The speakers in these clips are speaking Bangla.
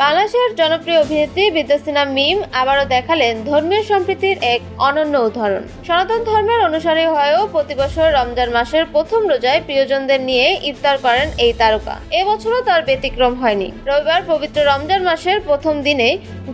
বাংলাদেশের জনপ্রিয় অভিনেত্রী বিদ্যা সিনহা মিম আবারও দেখালেন ধর্মীয় সম্প্রীতির এক অনন্য উদাহরণ। সনাতন ধর্মের অনুসারী হয়েও প্রতি বছর রমজান মাসের প্রথম রোজায় প্রিয়জনদের নিয়ে ইফতার করেন এই তারকা। এবছরও তার ব্যতিক্রম হয়নি। রবিবার পবিত্র রমজান মাসের প্রথম দিনে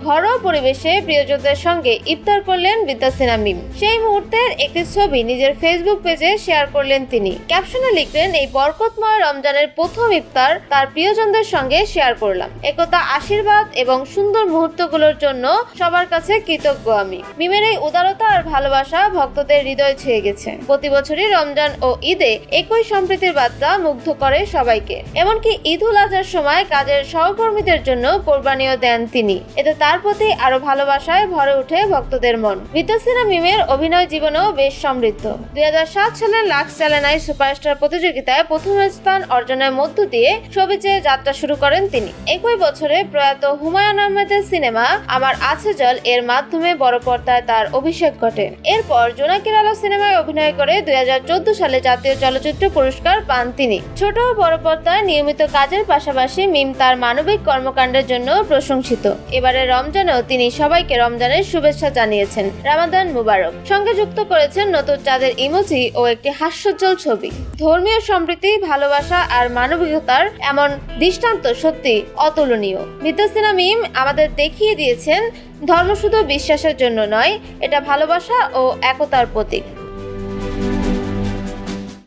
ঘরোয়া পরিবেশে প্রিয়জনদের সঙ্গে ইফতার করলেন বিদ্যা সিনহা মিম। সেই মুহূর্তের একটি ছবি নিজের ফেসবুক পেজে শেয়ার করলেন তিনি। ক্যাপশনে লিখলেন, এই বরকতময় রমজানের প্রথম ইফতার তার প্রিয়জনদের সঙ্গে শেয়ার করলাম। একতা, আশীর্বাদ এবং সুন্দর মুহূর্তগুলোর জন্য সবার কাছে কৃতজ্ঞ আমি। মিমের এই উদারতা আর ভালোবাসা ভক্তদের হৃদয় ছুঁয়ে গেছে। প্রতি বছরই রমজান ও ঈদে একই সম্প্রীতির বার্তা মুগ্ধ করে সবাইকে। এমনকি ঈদ উল আজহার সময় কাজের সহকর্মীদের জন্য কোরবানিও দেন তিনি। এতে তার প্রতি আরো ভালোবাসায় ভরে ওঠে ভক্তদের মন। বিদ্যা সিনহা মিমের অভিনয় জীবনেও বেশ সমৃদ্ধ। 2007 সালের লাক্স চ্যালেঞ্জ সুপারস্টার প্রতিযোগিতায় প্রথম স্থান অর্জনের মধ্য দিয়ে ছবি চেয়ে যাত্রা শুরু করেন তিনি। একই বছরে প্রয়াত হুমায়ুন আহমেদের সিনেমা আমার আছে জল এর মাধ্যমে বড় পর্দায় তার অভিষেক ঘটে। এরপর জোনাকির আলো সিনেমায় অভিনয় করে 2014 সালে জাতীয় চলচ্চিত্র পুরস্কার পান তিনি। ছোট ও বড় পর্দায় নিয়মিত কাজের পাশাপাশি মিম তার মানবিক কর্মকাণ্ডের জন্য প্রশংসিত। এবারে রমজানেও তিনি সবাইকে রমজানের শুভেচ্ছা জানিয়েছেন। রমাদান মুবারক সঙ্গে যুক্ত করেছেন নতুন চাঁদের ইমোজি ও একটি হাস্যোজ্জ্বল ছবি। ধর্মীয় সম্প্রীতি, ভালোবাসা আর মানবিকতার এমন দৃষ্টান্ত সত্যি অতুলনীয়। বিদ্যা সিনহা মিম আমাদের দেখিয়ে দিয়েছেন ধর্ম শুধু বিশ্বাসের জন্য নয়, এটা ভালোবাসা ও একতার প্রতীক।